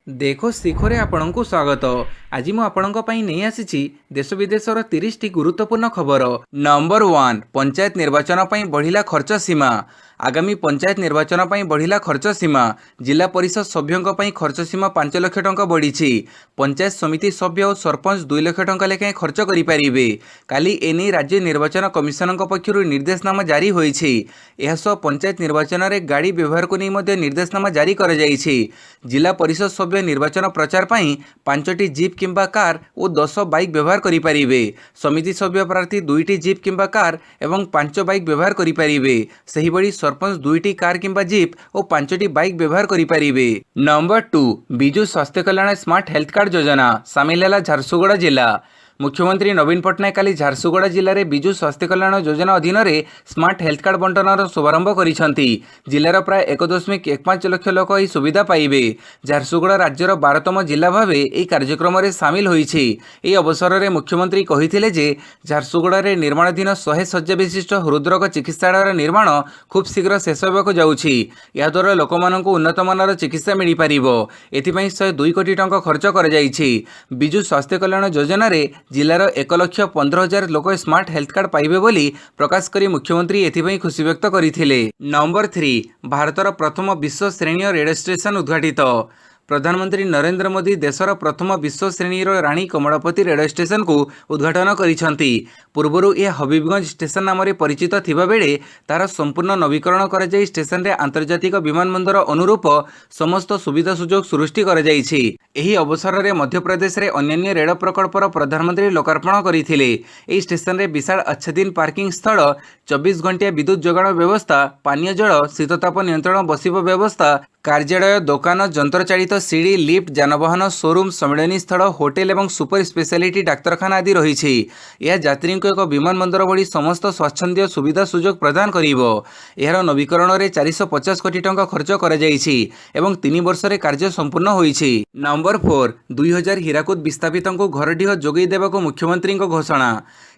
देखो शिखरे आपणଙ୍କୁ स्वागत। आज मु आपणଙ୍କ ପାଇଁ ନେଇ ଆସିଛି देश विदेशर 30 टी गुरुत्वपूर्ण खबर। नंबर 1 पंचायत निर्वाचन ପାଇଁ बढ़िला खर्च सीमा। आगामी पंचायत निर्वाचन ପାଇଁ बढ़िला खर्च सीमा। जिला परिषद सभ्यों ପାଇଁ खर्च सीमा 5 लाख टंका बढ़ी। पंचायत समिति सभ्य और सरपंच 2 लाख टंका लेखाएं खर्च करें। काली एने राज्य निर्वाचन कमिशन पक्षर निर्देशनामा जारी होईछि। एहासह पंचायत निर्वाचन में गाड़ी व्यवहार को नहीं निर्देशनामा जारी कर जिला परिषद सभ्य निर्वाचन प्रचार पाई 5टी जीप किंबा कार और 10 बाइक व्यवहार करें। समिति सभ्य प्रार्थी 2टी जीप किंबा कार एवं 5 बाइक व्यवहार करें। सही भली सरपंच 2टी कार किंबा जीप और 5टी बाइक व्यवहार करें। नंबर 2 विजु स्वास्थ्य कल्याण स्मार्ट हेल्थ कार्ड योजना सामिल है झारसुगुड़ा जिला। मुख्यमंत्री नवीन पट्टनायक काली झारसुगुड़ा जिले में विजु स्वास्थ्य कल्याण योजना अधीन में स्मार्ट हेल्थ कार्ड बंटनर शुभारंभ करिसेंती। जिलार प्राय 1.15 लाख लोक यह सुविधा पाइबे। झारसुगुड़ा राज्यर 12तम जिला भाव यह कार्यक्रम में सामिल होईछि। एही अवसर में मुख्यमंत्री कहिथिले जे झारसुगुड़ा रे निर्माणाधीन 100 शଯ୍या विशिष्ट हृदरोग चिकित्सालय निर्माण खूब शीघ्र शेष होबाक जाउछि। या द्वारा लोकमानंकु उन्नत मानर चिकित्सा मिल पारिबो। एथिपई 102 कोटी टंका खर्च कर जाइछि। विजु स्वास्थ्य कल्याण योजना रे जिलार 1,15,000 लोक स्मार्ट हेल्थ कार्ड पाइबे बोली प्रकाश करी मुख्यमंत्री एथिपई खुशी व्यक्त करथिले। नंबर 3 भारतर प्रथम विश्व श्रेणी रेडियो स्टेशन उद्घाटित। प्रधानमंत्री नरेंद्र मोदी देशर प्रथम विश्व श्रेणी राणी कमलापति रेडियो स्टेशन को उद्घाटन करिसेंती। पूर्वर यह हबीबगंज स्टेशन नाम परिचित थिबा बेले तार संपूर्ण नवीकरण कर स्टेशन रे आंतर्जातिक विमानबंदर अनुरूप समस्त सुविधा सुजोग सृष्टि कर जाइछि। एही अवसर में मध्य प्रदेश रे अन्य रेल प्रकल्पर प्रधानमंत्री लोकार्पण करथिले। एही स्टेशन रे विशाल आच्छादन पार्किंग स्थल, 24 घंटिया विद्युत जोगाण व्यवस्था, पानीय जल, शीतताप नियंत्रण बसिब व्यवस्था, कार्यालय, दुकान, यंत्रचालित सीढ़ी, लिफ्ट, जानवाहन, शोरूम, सम्मिलनी स्थल, होटेल एवं सुपर स्पेशलिटी डाक्तरखाना आदि रही। यह यात्री को एक विमानबंदर भली समस्त स्वच्छंद सुविधा सुजोग प्रदान करिवो। एहार नवीकरण में 450 कोटी टंका खर्च कर जाइछि एवं 3 वर्ष रे कार्य संपूर्ण होईछि। नंबर 4 2000 हीराकुद विस्थापित को घरडीह जोगई देवाको मुख्यमंत्री घोषणा।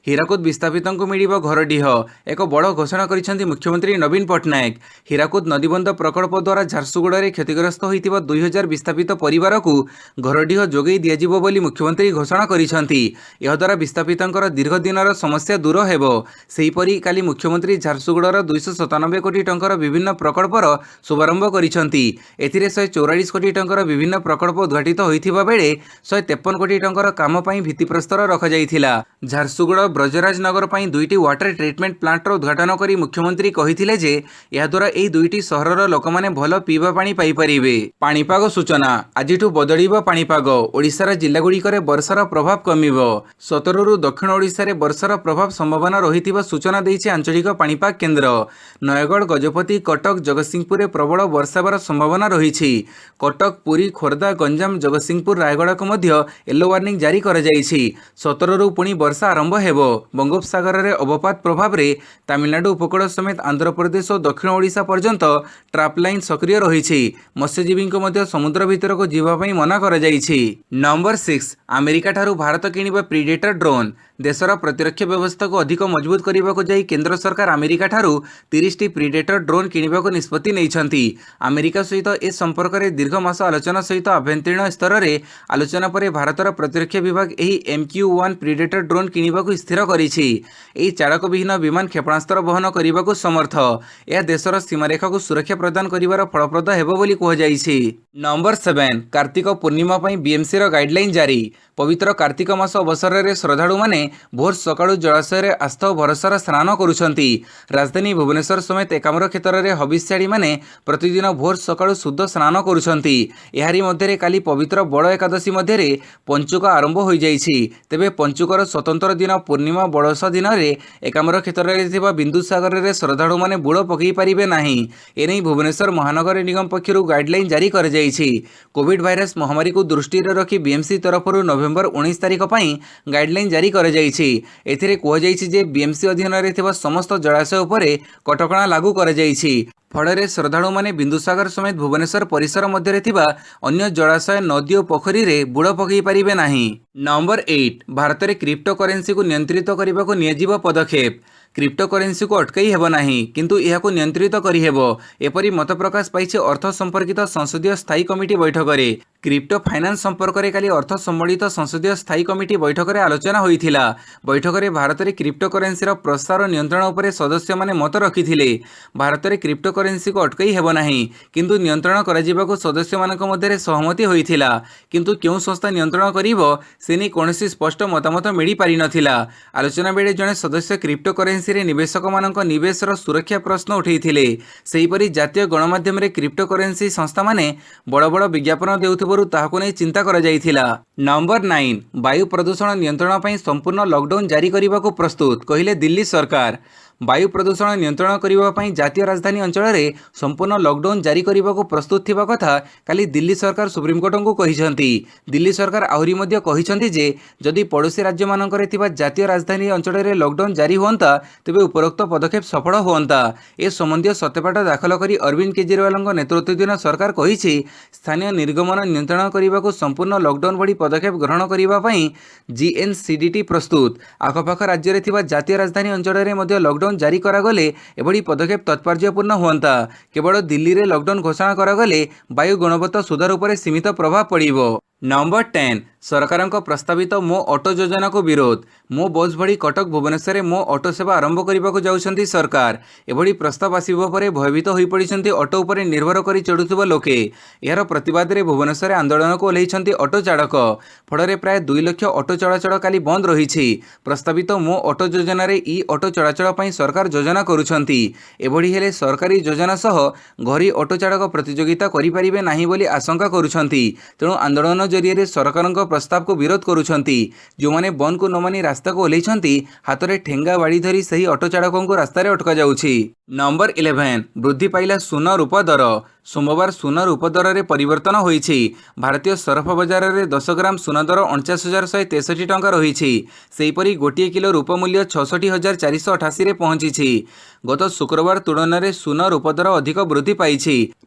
हीराकुद विस्थापित को मिलिबो घरडीह एक बड़ घोषणा करिसेंती मुख्यमंत्री नवीन पट्टनायक। हीराकुद नदीबंध प्रकल्प द्वारा झारसुगुड़ा रे क्षतिग्रस्त होइतिबा 2000 विस्थापित परिवार को घरडीह जोगई दियाजिबो बोली मुख्यमंत्री घोषणा करिसेंती। यह द्वारा विस्थापितंकर दीर्घ दिनर समस्या दूर हेबो। सेहीपरि काली मुख्यमंत्री झारसुगुड़ार 297 कोटी टंकार विभिन्न प्रकल्पर शुभारंभ करिसेंती। एथिरे 144 कोटी टंकार विभिन्न प्रकल्प उद्घाटित होइतिबा बेले 153 कोटी टंकार काम पई भित्तिप्रस्तर रखा जाइथिला। झारसुगुड़ा ब्रजराज नगर पर 2टी वाटर ट्रिटमेंट प्लांटर उद्घाटन करी मुख्यमंत्री कहिथिले जे या द्वारा एही 2टी सहरर लोकमाने भल पीवा पानी पाई परिबे। पाणीपाग सूचना आजिठु बदलिबो पाणीपाग। ओडिशार जिल्लागुड़िकरे वर्षार प्रभाव कमिबो। 17 रु दक्षिण ओडिशा रे वर्षार प्रभाव संभावना रहितिबा सूचना दैछि आंचलिक पाणीपाग केन्द्र। नयगढ़, गजपति, कटक, जगतसिंहपुर प्रबल वर्षार संभावना रहिछि। कटक, पुरी, खोर्धा, गंजाम, जगतसिंहपुर, रायगढ़ को मध्य येलो वार्निंग जारी कर जाइछि। 17 रु पुणी वर्षा आरंभ हेबो। बंगोपसागर रे अवपात प्रभाव रे तमिलनाडु उपकूल समेत आंध्र प्रदेश और दक्षिण ओडिशा पर्यंत ट्राप लाइन सक्रिय रही। मत्स्यजीवी को मध्य समुद्र भीतर को जीवाई मना कर जाइछि। नंबर 6 अमेरिका ठारू भारत किनिबा प्रीडेटर ड्रोन। देशर प्रतिरक्षा व्यवस्था को अधिक मजबूत करने को जाई केंद्र सरकार अमेरिका ठारू 30 टी प्रीडेटर ड्रोन किनिबा को निष्पत्ति नैछंती। अमेरिका सहित ए संपर्क में दीर्घ मास आलोचना सहित आभ्यंतरीण स्तर में आलोचना पर भारतर प्रतिरक्षा विभाग एही MQ-1 प्रीडेटर ड्रोन किनिबा को स्थिर करिछि। एही चालक विहीन विमान क्षेपणास्त्र बहन करने को समर्थ। यह देशर सीमारेखा को सुरक्षा प्रदान करिवार फलप्रद हेबो बोली कुहाଯାଇଛି। नंबर 7 कार्तिक पूर्णिमा पई बीएमसी रो गाइडलाइन जारी। पवित्र कार्तिक मास अवसर में श्रद्धालु माने भोर सकाळु जलाशय रे आस्था और भरोसार स्नान करुछंती। राजधानी भुवनेश्वर समेत एकाम्र क्षेत्र में हबिष्याड़ी माने प्रतिदिन भोर सकाळु शुद्ध स्नान करुछंती। एहारी मध्यरे काली पवित्र बड़ एकादशी मध्यरे पंचुक आरंभ हो जाइछि। तेबे पंचुकर स्वतंत्र दिन पूर्णिमा बड़स दिन में एकाम्र क्षेत्र में बिंदुसागर में श्रद्धालु माने बुड़ पकई पारिबे नाही। एने भुवनेश्वर महानगर निगम पक्षरु गाइडलाइन जारी कर जाइछि। कोविड भाइरस महामारी को दृष्टि रखी बीएमसी तरफरु नवेम्बर 19 तारिख पई गाइडलाइन जारी कर जाइछि। एथिरे कुहाଯାଇଛି जे बीएमसी अधीन रे थिबा समस्त जलाशय उपरे कटकणा लागू कर जाइछि। फल श्रद्धालु माने बिंदुसागर समेत भुवनेश्वर परिसर मध्य अन्य जलाशय, नदी और पोखरी रे बुड़ पकई पारिबे नाही। नंबर 8 भारत में क्रिप्टो करेन्सी को नियंत्रित करने को नियाजिबो पदक्षेप। क्रिप्टोकरेन्सी को अटकई हेब नाही किंतु एहाकु नियंत्रित करि हेब एपरि मत प्रकाश पाइछि अर्थ संपर्कित संसदीय स्थायी कमिटी बैठक में। क्रिप्टो फाइनान्स संपर्क में काली अर्थ सम्बलित संसदीय स्थायी कमिटी बैठक में आलोचना होइथिला। बैठक में भारत में क्रिप्टोकरेन्सी प्रसार नियंत्रण उपर सदस्य माने मत रखिथिले। भारत में क्रिप्टोकरेन्सी को अटकई हेब नाही किंतु नियंत्रण करा जिबाकु सदस्य मानक मध्य सहमति होइथिला। किंतु केउ संस्था नियंत्रण करिवो सेनी कोनोसी स्पष्ट मतामत मिली पारि नथिला। आलोचना बेले जने सदस्य क्रिप्टोकरेन्सी रे निवेशक मानक निवेशर सुरक्षा प्रश्न उठेइथिले। सेहिपरि जातीय गणमाध्यम रे क्रिप्टोकरेन्सी संस्था माने बड़ बड़ विज्ञापन देउथबरु ताहाकु नै चिंता करा जाइथिला। नंबर 9 वायु प्रदूषण नियंत्रण पई संपूर्ण लॉकडाउन जारी करबाकू प्रस्तुत कहिले दिल्ली सरकार। वायु प्रदूषण नियंत्रण करने जातीय राजधानी अंचल में संपूर्ण लॉकडाउन जारी करने को प्रस्तुत थिबा कथा काली दिल्ली सरकार सुप्रीमकोर्ट को कहिसंती। दिल्ली सरकार आहुरी मध्य कहिसंती जे जदि पड़ोशी राज्य मानकरे थिबा जातीय राजधानी अंचल में लॉकडाउन जारी होता तेबे उपरोक्त पदक्षेप सफल होता। ए संबंधी सत्यपाठ दाखल करी अरविंद केजरीवाल नेतृत्वाधीन सरकार कहिछि स्थानीय निर्गमन नियंत्रण करने को संपूर्ण लॉकडाउन भली पदक्षेप ग्रहण करने जीएनसीडीटी प्रस्तुत। आखपाख राज्य में थिबा जातीय राजधानी अंचल में मध्य लॉकडाउन जारी करागले एभली पदक्षेप तात्पर्यपूर्ण हुअंता। केवल दिल्ली रे लॉकडाउन घोषणा करागले वायु गुणवत्ता सुधार उपर सीमित प्रभाव पड़िबो। नंबर 10 सरकार प्रस्तावित मो ऑटो योजना को विरोध। मो बस भड़ी कटक भुवनेश्वर मो ऑटो सेवा आरंभ करने को जाउछंती सरकार। एभली प्रस्ताव आसिबो परे भयभीत होई पड़िछंती ऑटो उपर निर्भर करी चढ़ुथिबा लोके। यार प्रतिवाद रे भुवनेश्वर आंदोलन को ओल्हेइछंती ऑटो चालक। फଳରେ प्राय 2 लाख ऑटो चलाचल काली बंद रहिछि। प्रस्तावित मो ऑटो योजना रे ई ऑटो चलाचल पई सरकार योजना करूछंती। एभली हेले सरकारी योजना सह घरी ऑटो चालक प्रतियोगिता करि परिबे नाही बोली आशंका करूछंती। तेणु आंदोलन जरिए सरकार प्रस्ताव को विरोध करुछंती। जो माने बंद को न मानी रास्ता को ओल्हेइछंती हाथ में ठेंगा बाड़ी धरी सही ऑटो चालकों को रास्तार अटका जाउछि। नंबर 11 वृद्धि पाइला सुना रूप दर। सोमवार सुना रूप दर में परिवर्तन होइछि। भारतीय सरफ बजार में 10 ग्राम सुना दर 49,163 टंका रही। सेहीपरि गोटे किलो रूप मूल्य 66,488 रे पहुंची। गत शुक्रवार तुलन में सुना रूप दर अधिक वृद्धि पाई।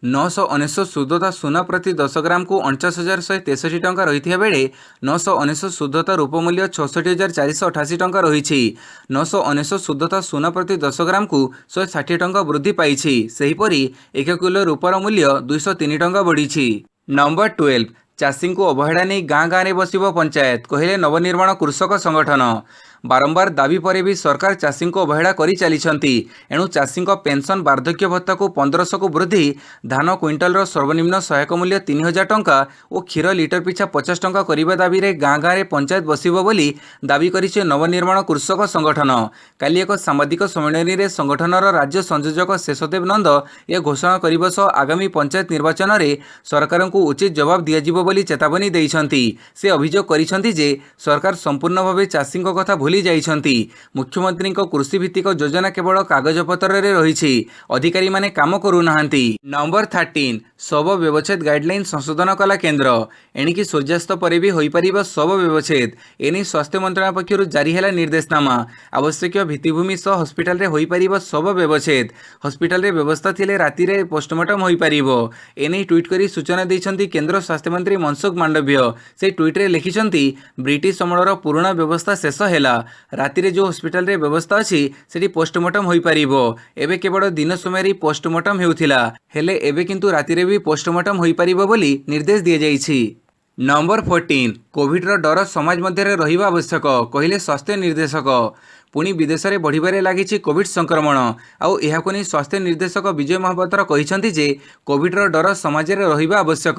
999 शुद्धता सुना प्रति 10 ग्राम को 49,163 टंका रही बेले 999 शुद्धता रूप मूल्य 66,488 टंका रही। 999 शुद्धता सुना प्रति 10 ग्राम को 160 टंका वृद्धि पाई। सेहीपरि 1 किलो रूपर मूल्य 203 टंका बढ़ी। नंबर 12 चाषी को अवहेला नहीं गाँ गाँव में बसिब पंचायत कहले नवनिर्माण कृषक संगठन। बारंबार दाबी पर भी सरकार चाषी को अवहेला करी चलीछंती। एणु चाषी पेंशन वार्धक्य भत्ता को 1500 को वृद्धि, धान क्विंटाल सर्वनिम्न सहायक मूल्य 3000 टंका और क्षीर लिटर पिछा 50 टंका करने दाबी रे गाँ गाँव में पंचायत बसिब बोली दाबी करिছে नवनिर्माण कृषक संगठन। काली एक सांबादिक सम्मेलन में संगठनर राज्य संयोजक शेषदेव नंद यह घोषणा करने सह आगामी पंचायत निर्वाचन में सरकार को उचित जवाब दियाजिबो बोली चेतावनी देइछंती। से अभियोग करिछंती जे सरकार संपूर्ण भाव चाषी कथा भूली जाइछंती। मुख्यमंत्री कृषि भित्तिक योजना केवल कागजपत्र रे रहिछि, अधिकारी माने काम करू नाहंती। नंबर 13 शव व्यवच्छेद गाइडलाइन संशोधन कला केन्द्र। एणिकी सूर्यास्त पर भी होई परिबो शव व्यवच्छेद। एनी स्वास्थ्य मंत्रालय पक्षरु जारी हैला निर्देशनामा। आवश्यक भित्तिभूमि सह हॉस्पिटल रे होई परिबो शव व्यवच्छेद। हॉस्पिटल रे व्यवस्था थिले राति रे पोस्टमार्टम होई परिबो। एनी ट्वीट करी सूचना दैछंती केंद्र स्वास्थ्य मंत्री मनसुख मांडव्य। से ट्वीट रे लिखिछंती ब्रिटिश अमलर पुराना व्यवस्था शेष हैला। राति रे जो हॉस्पिटल रे व्यवस्था अछि सेठी पोस्टमार्टम होई परिबो। एबे केवल दिन समय रे पोस्टमार्टम हेउथिला, हेले एबे किंतु राति रे भी पोस्टमार्टम होई परिबो बोली निर्देश दिया जाइछि। नंबर 14 कोविड रो डर समाज मध्य रहिबा आवश्यक कहिले स्वास्थ्य निर्देशक। पुणी विदेश में बढ़िबारे लागिछि कोविड संक्रमण। आउ एहाको नै स्वास्थ्य निर्देशक विजय महापात्र कहिसंती जे कोविड रो डर समाज रे रहिबा आवश्यक,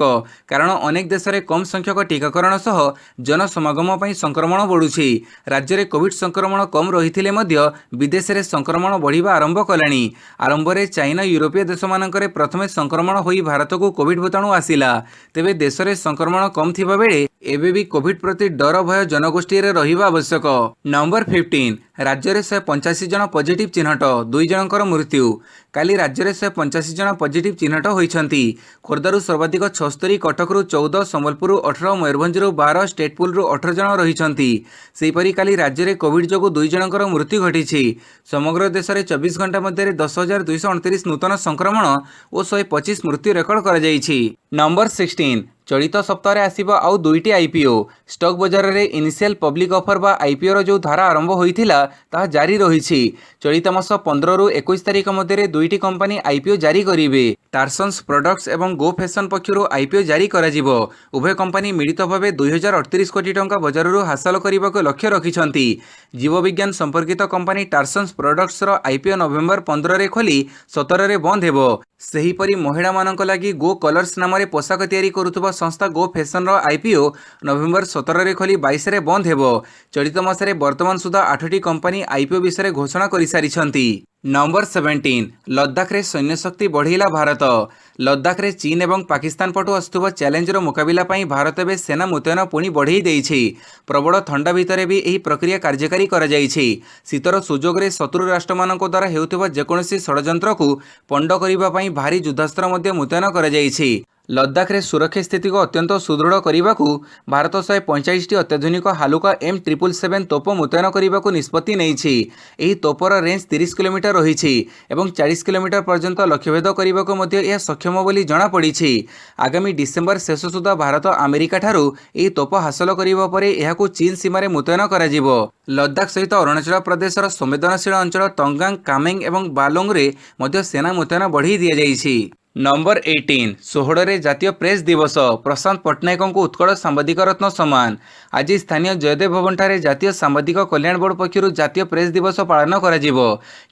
कारण अनेक देश में कम संख्यक टीकाकरण सह जनसमागम पई संक्रमण बढ़ुछि। राज्य में कोविड संक्रमण कम रहिथिले मध्य विदेश में संक्रमण बढ़िबा आरंभ कलानी। आरंभ में चाइना यूरोपीय देश मानकरे प्रथमे संक्रमण होई भारत को कोविड भूताणु आसिला। तेबे देश में संक्रमण कम थिबा बेले एबे भी कोविड प्रति डर भय जनगोष्ठी रे रहिबा आवश्यक। नंबर 15 राज्य में 185 जन पॉजिटिव चिन्हट, 2 जनकर मृत्यु। काली राज्य में 185 जन पॉजिटिव चिन्हट होइछंती। खोर्धारू सर्वाधिक 76, कटकरू 14, संबलपुर 18, मयूरभंजरू 12, स्टेटपुलरू 18 जन रहिछंती। सेहीपरि काली राज्य में कोविड जोगु 2 जनकर मृत्यु घटिछि। समग्र देश में 24 घंटा मध्य 10,229 नूतन संक्रमण और 125 मृत्यु रेकर्ड करा जाइछि। नंबर 16 चलित सप्ताह आसिब आउ दुईटी आईपीओ स्टॉक बजार में इनिशियल पब्लिक ऑफर बा आईपीओ जो धारा आरंभ होइथिला ताहा जारी रही। चलित मास 15 रु 21 तारिख मध्य दुईटी कंपनी आईपीओ जारी करेंगे। टार्सन्स प्रोडक्ट्स एवं गो फैशन पक्षर आईपीओ जारी करा। उभय कंपनी मिलित भाव 2038 कोटी टंका बजार हासिल करने को लक्ष्य रखिंट। जीवविज्ञान संपर्कित कंपनी टार्सन्स प्रोडक्ट्स आईपीओ नवेम्बर 15 रे खोली 17 रे बंद हेबो। सेहीपरि महिला मानक लागि गो कलर्स नाम पोशाक तैयारी करुवा संस्था गो फैशन आईपीओ नवेम्बर 17 रे खोली 22 रे बंद हेबो। चलित मासरे वर्तमान सुधा 8टी कंपनी आईपीओ विषय घोषणा कर सारी। नंबर 17 लद्दाख रे सैन्य शक्ति बढ़ेला भारत। लद्दाख रे चीन एवं पाकिस्तान पटु आसुवा चैलेंजर मुकाबिला पई भारत एवं सेना मुतयन पुणी बढ़ई देइछि। प्रबल ठंडा भितर भी यही प्रक्रिया कार्यकारी करा जाइछि। शीतर सुजोग रे शत्रु राष्ट्र मानक द्वारा हेउथिबा जेकोसी षड्यंत्र को पंड करिबा पई भारी युद्धास्त्र मध्य मुतयन करा जाइछि। लद्दाख रे सुरक्षा स्थिति को अत्यंत सुदृढ़ करने को भारत 145 अत्याधुनिक हालुका M777 तोप मुतयन करने को निष्पत्ति नहीं। यह तोपर रेंज 30 किलोमीटर रही और 40 किलोमीटर पर्यंत लक्ष्यभेद करने को यह सक्षम बोली जनापड़ी। आगामी डिसेम्बर शेष सुधा भारत अमेरिका ठारू यह तोप हासिल करने पर यह चीन सीमार मुतयन कर लद्दाख सहित अरुणाचल प्रदेश संवेदनशील अंचल तंगांग कामेंग और बालोंग रे मध्य सेना मुतयन बढ़ी दि जाइछि। नंबर 18 16 जातीय प्रेस दिवस प्रशांत पट्टनायक को उत्कल सांबादिक रत्न सम्मान। आज स्थानीय जयदेव भवन ठारे जातीय सांबादिक कल्याण बोर्ड पक्षर जातीय प्रेस दिवस पालन करा।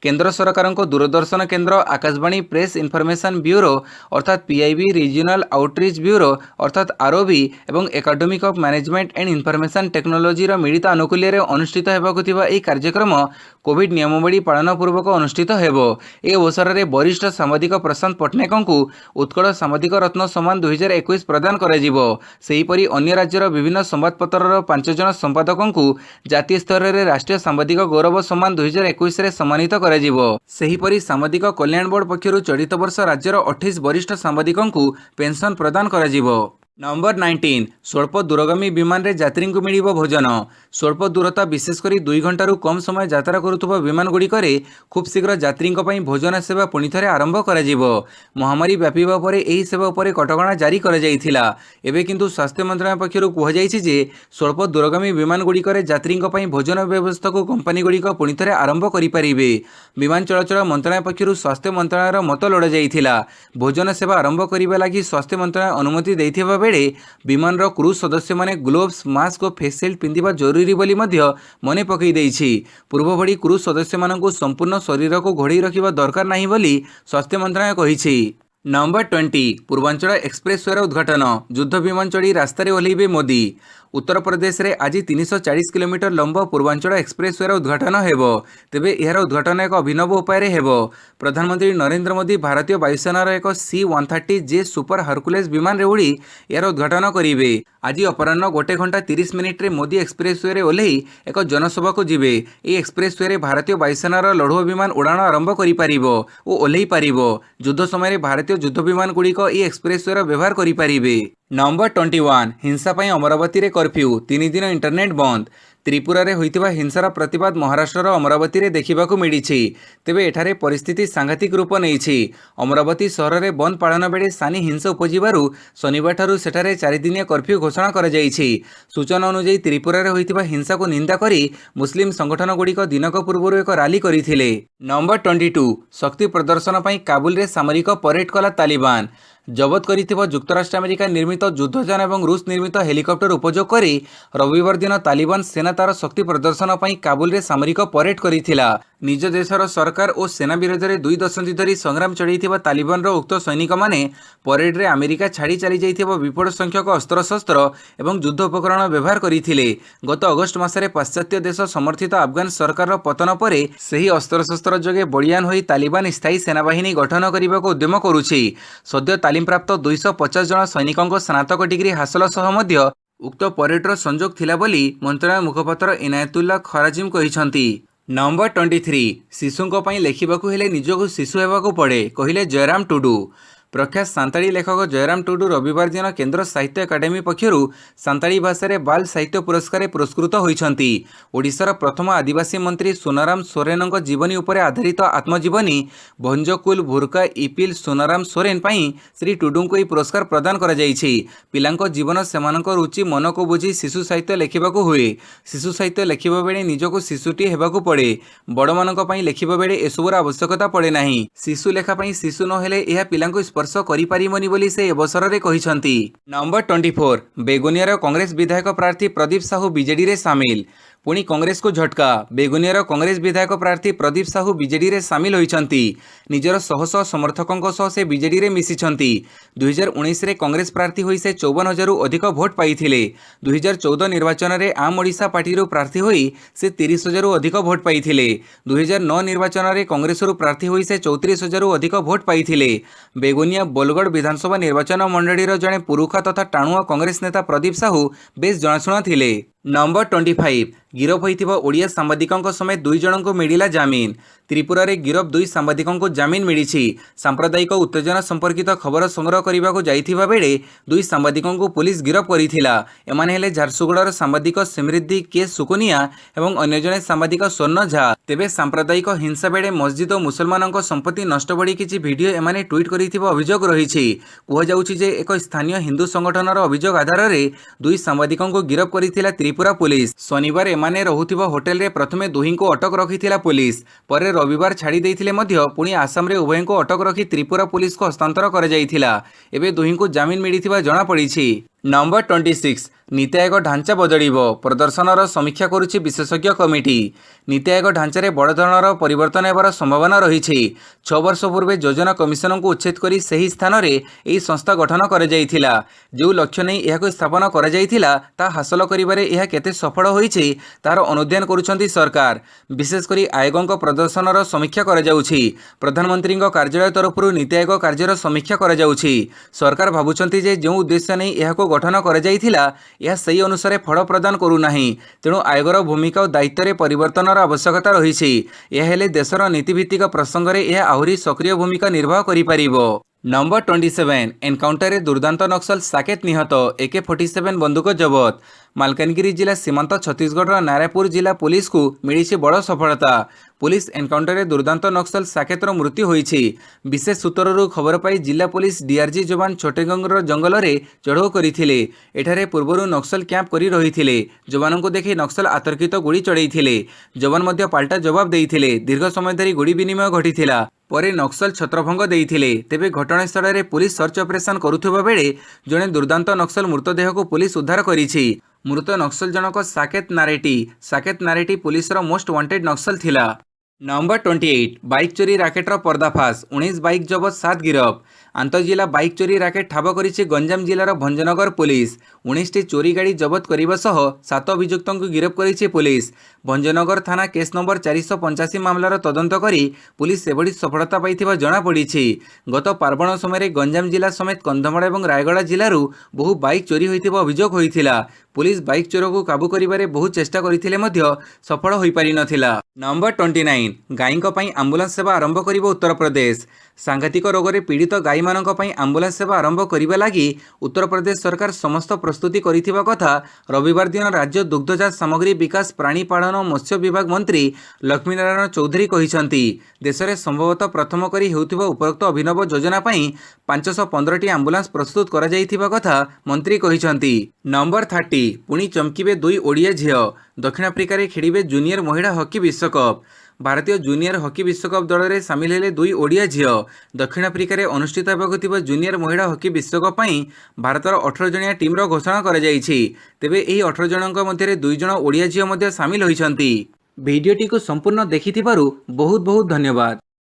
केंद्र सरकार को दूरदर्शन केंद्र आकाशवाणी प्रेस इनफर्मेशन ब्यूरो अर्थात पीआईबी रीजनल आउटरीच ब्यूरो अर्थात आरओबी एवं academy of management and information technology मिलित आनुकूल्य अनुष्ठित होगा। यह कार्यक्रम कोविड नियमावली पालन पूर्वक अनुष्ठित होब। ए अवसर में वरिष्ठ सांबादिक प्रशांत पट्टनायक उत्कल सांबादिक रत्न सम्मान 2021 प्रदान करी अन्य राज्यर विभिन्न संवादपत्र 5 जन संपादकों को जातीय स्तर में राष्ट्रीय सांबादिक गौरव सम्मान 2021 रे सम्मानित करी सांबादिक कल्याण बोर्ड पक्षर चलित वर्ष राज्यर 28 वरिष्ठ सांबादिकों को पेंशन प्रदान करा। नंबर 19 स्वल्प दूरगामी विमान रे यात्री को मिल भोजन। स्वल्प दूरता विशेषकर 2 घंटारू कम समय यात्रा करुवा विमान गुड़िक खूब शीघ्र यात्री भोजन सेवा पुणी थे आरंभ कर। महामारी व्यापीबा परे एही सेवा उपरे कटकणा जारी कर जाइथिला। एबे किंतु स्वास्थ्य मंत्रालय पक्षर कहुଯାଇଛି जे स्वल्प दूरगामी विमान गुड़िक यात्री भोजन व्यवस्था को कंपनी गुड़िक पुणी थे आरंभ करें। विमान चलाचल मंत्रालय पक्षर स्वास्थ्य मंत्रालय मत लोड़ा जाइथिला। भोजन सेवा आरंभ करने लगी स्वास्थ्य मंत्रालय अनुमति देइथिबा बेले विमान क्रू सदस्य माने ग्लोव्स मास्क और फेस शिल्ड पिंधिबा जरूरी बोली मने पकई देइछि। पूर्व भली क्रू सदस्य मानकु संपूर्ण शरीर को घोड़ई रखिबा दरकार नहीं बोली स्वास्थ्य मंत्रालय कहिछि। नंबर 20 पूर्वांचल एक्सप्रेसवे उद्घाटन। युद्ध विमान चढ़ी रास्तार ओह्लैबे मोदी। उत्तर प्रदेश में आज 340 किलोमीटर लंब पूर्वांचल एक्सप्रेसवे उद्घाटन हेबो। तेबे यार उद्घाटन एक अभिनव उपाय हेबो। प्रधानमंत्री नरेंद्र मोदी भारतीय वायुसेनार एक C-130J सुपर हरकुलेस विमान रे उड़ी यार उद्घाटन करेंगे। आज अपराह्न 1 घंटा 30 मिनिट रे मोदी एक्सप्रेसवे ओह्लई एक जनसभा को जिबे। ए एक्सप्रेसवे भारतीय वायुसेनार लढ़ुआ विमान उड़ाण आरंभ करि पारिबो ओ ओह्लई पारिबो। युद्ध समय भारतीय युद्ध विमान गुड़िक ए एक्सप्रेसवे व्यवहार करि पारिबे। नंबर 21 हिंसा पाई अमरावती रे कर्फ्यू 3 दिन इंटरनेट बंद। त्रिपुरा रे होइतिबा हिंसार प्रतिवाद महाराष्ट्र अमरावती रे देखिबाकू मिलिछि। तेबे एठारे परिस्थिति सांघातिक रूप नेइछि। अमरावती सहर रे बंद पालन बेले सानी हिंसा उपजिबारु शनिवार ठारू सेठारे 4 दिनिया कर्फ्यू घोषणा करा जाइछि। सूचना अनुसार त्रिपुरा रे होइतिबा हिंसा को निंदा करी मुस्लिम संगठन गुड़िक दिनक पूर्व एक रैली करिथिले। नंबर 22 शक्ति प्रदर्शन पई काबुल रे सामरिक परेड कला तालिबान। जबत करिथिबा युक्तराष्ट्र अमेरिका निर्मित युद्धयान और रूस निर्मित हेलिकप्टर उपयोग करी रविवार दिन तालिबान सेना तार शक्ति प्रदर्शन पर काबुल रे सामरिक परेड करिथिला। निज देशर सरकार और सेना विरोध में 2 दशंधि धरी संग्राम चढ़ाई तालिबान उक्त सैनिक माने परेड रे अमेरिका छाड़ी चली जाइथिबा विपुल संख्यक अस्त्रशस्त्र और युद्ध उपकरण व्यवहार करथिले। गत अगस्ट मासरे पाश्चात्य देश समर्थित अफगान सरकार पतन पर सही अस्त्रशस्त्र जोगे बलियान होई तालिबान स्थायी सेनाबाहिनी गठन करने को उद्यम करुछि। सद्य तालीम प्राप्त 250 जन सैनिकों स्नातक डिग्री हासिल सह मध्य उक्त परेडर संजोग थिला बोली मंत्रालय मुखपात्र इनायतुल्लाह खराजिम कहिसंती। नंबर 23 शिशुओं लेखिबाकू हेले निजको शिशु हेबाकू पड़े कहिले जयराम टुडू। प्रख्यात सान्ताड़ी लेखक जयराम टुडू रविवार दिन केन्द्र साहित्य एकाडेमी पक्षर सान्ताड़ी भाषा बाल साहित्य पुरस्कार पुरस्कृत होइछन्ति। ओडिशार प्रथम आदिवासी मंत्री सोनाराम सोरेन जीवनी उपर आधारित आत्मजीवनी भंजकुल भुरका इपिल सोनाराम सोरेन पई श्री टुडू को यह पुरस्कार प्रदान करा जाइछि। पिलांको जीवन सेमानक रुचि मन को बुझी शिशु साहित्य लेखिबाकू हुए। शिशु साहित्य लेखिबा बेले निजको शिशुटी हेबाकू पड़े। बड़मानक पई लेखिबा बेले एसबुर आवश्यकता पड़े नाही। शिशु लेखा पई शिशु नहेले एहा पिलांको स्पर्श करि पारिबनी बोली से अवसर कहिसंती। नंबर 24 बेगुनियार कांग्रेस विधायक प्रार्थी प्रदीप साहू बीजेडी रे सामिल। पुणी कांग्रेस को झटका। बेगुनियार कांग्रेस विधायक प्रार्थी प्रदीप साहू बीजेडी रे सामिल होइछंती। निजर शह शह समर्थकों सह से बीजेडी रे मिसिछंती। 2019 रे कांग्रेस प्रार्थी होई से 54,000 रु अधिक भोट पाइथिले। 2014 निर्वाचन रे आम ओडिशा पार्टी रु प्रार्थी होई से 30,000 रु अधिक भोट पाइथिले। 2009 निर्वाचन रे कांग्रेस रु प्रार्थी होई से 34,000 रु अधिक भोट पाइथिले। बेगुनिया बोलगढ़ विधानसभा निर्वाचन मंडली रो जणे पुरुखा तथा टाणुआ कांग्रेस नेता प्रदीप साहू बेस जनाशुना थिले। नंबर 25 गिरफ होइथिबा ओडिया सांबादिकों समेत 2 जन को मिलिला जामिन। त्रिपुरा रे गिरफ 2 सांबादिकों को जामिन मिलिछि। सांप्रदायिक उत्तेजना संपर्कित खबर संग्रह करने को जाइथिबा बेले 2 सांबादिकों को पुलिस गिरफ करिथिला। एमाने हेले झारसुगुड़ार सांबादिक समृद्धि के सुकुनिया एवं अन्य जने सांबादिक स्वर्ण झा। तेबे सांप्रदायिक हिंसा बेले मस्जिद और मुसलमानक संपत्ति नष्ट बड़ी किछि भिडियो एमाने ट्वीट करिथिबा अभियोग रहिछि। कुहा जाउछि जे एक स्थानीय हिंदू संगठनर अभियोग आधार रे 2 सांबादिकों को गिरफ करिथिला त्रिपुरा पुलिस। शनिवार एमाने रहुथिबा होटेल रे प्रथमे दुहिं को अटक रखिथिला पुलिस। पर रविवार छाड़ी देइथिले मध्य पुणी आसाम रे उभयं को अटक रखी त्रिपुरा पुलिस को हस्तांतर कर जाइथिला। एबे दुहिं को जामिन मिलिथिबा जणा पड़िछि। नंबर 26 नीति आयोग ढांचा बदलिब। प्रदर्शनर समीक्षा करुछि विशेषज्ञ कमिटी। नीति आयोग ढांचारे बड़ धरणर परिवर्तन हेबार संभावना रहिछि। 6 वर्ष पूर्व योजना कमिशन को उच्छेद करी सही स्थान रे एही संस्था गठन कर जाइथिला। जो लक्ष्य नै एहाको स्थापन कर जाइथिला ता हासिल करिबारे एहा केते सफल होइछि तार अनुध्यान करुछंती सरकार। विशेष करी आयोगक प्रदर्शनर समीक्षा कर जाउछि। प्रधानमंत्री कार्यालय तरफरु नीति आयोग कार्यर समीक्षा कर जाउछि। सरकार भाबुछंती जे जो उद्देश्य नै एहाको गठन कर जाइथिला यह सही अनुसार फल प्रदान करू नाही। तेणु आयोगर भूमिका और दायित्व रे परिवर्तनर आवश्यकता रहिछि। यह हेले देशर नीतिभित्तिक प्रसंग रे यह आहुरी सक्रिय भूमिका निर्वाह करि पारिबो। नंबर 27 एनकाउंटर रे दुर्दांत नक्सल साकेत निहत। AK-47 बंदूक जबत। मालकानगिरी जिला सीमांत छत्तीसगढ़ नारायणपुर जिला पुलिस को मिली बड़ सफलता। पुलिस एनकाउंटर रे दुर्दांत नक्सल साकेतर मृत्यु होइछि। विशेष सूत्ररु खबर पाई जिला पुलिस डीआरजी जवान छोटेगंगर जंगल रे चढ़ऊ करिथिले। एठारे पूर्वरु नक्सल कैंप करी रहिथिले। जवानों को देखि नक्सल आतर्कित गुड़ी चढ़ाइथिले। जवान मध्य पाल्टा जवाब देइथिले। दीर्घ समय धरी गुड़ी विनिमय घटिथिला। परे नक्सल छत्रभंग देइथिले। तेबे घटनास्थल रे पुलिस सर्च ऑपरेशन करुथबा बेले जणे दुर्दांत नक्सल मृतदेह को पुलिस उद्धार करिछि। मृत नक्सल जनक साकेत नारेटी। साकेत नारेटी पुलिसर मोस्ट वांटेड नक्सल थिला। नंबर 28 बाइक चोरी राकेटर पर्दाफाश। 19 बाइक जबत 7 गिरफ। आंतरजिला बाइक चोरी राकेट ठाब करिछि गंजाम जिलार भंजनगर पुलिस। 19टी चोरी गाड़ी जबत करने सह 7 अभियुक्तों को गिरफ करिछि पुलिस। भंजनगर थाना केस नंबर 485 मामलार तदंत करी पुलिस एभली सफलता पाइथिबा जणा पड़िछि। गत पार्वण समय गंजाम जिला समेत कंधमाल और रायगड़ा जिलूर बहु बाइक चोरी होइथिबा अभियोग होइथिला। पुलिस बाइक चोर को काबू करिबारे बहु चेष्टा करिथिले मध्य सफल होई पारि नथिला। नंबर 29 गाईंक पई आंबुलांस सेवा आरंभ करिबो उत्तर प्रदेश। सांघातिक रोगरे पीड़ित गाई मानक पई आंबुलांस सेवा आरंभ करिबा लागि उत्तर प्रदेश सरकार समस्त प्रस्तुति करिथिबा कथा रविवार दिन राज्य दुग्धजात सामग्री विकास प्राणीपालन और मत्स्य विभाग मंत्री लक्ष्मीनारायण चौधरी कहिसंती। देश में संभवतः प्रथम करी हेउथिबा उपरोक्त अभिनव योजना पई 515टी आंबुलांस प्रस्तुत करा जाइथिबा कथा मंत्री कहिसंती। नंबर 30 पुणी चमकिबे 2 ओडिया झियो। दक्षिण आफ्रिका रे खेलिबे जूनियर महिला हॉकी विश्वकप। भारतीय जूनियर हॉकी विश्वकप दल में सामिल हेले 2 ओडिया झियो। दक्षिण आफ्रिका रे अनुष्ठित होबाकुथिबा जूनियर महिला हॉकी विश्वकप पई भारतर 18 जणिया टीम रो घोषणा करा जाइछि। तेबे एही 18 जनक मध्य 2 जण ओडिया झियो मध्य सामिल होइछंती। भिडियोटी को संपूर्ण देखिथिबारु बहुत बहुत धन्यवाद।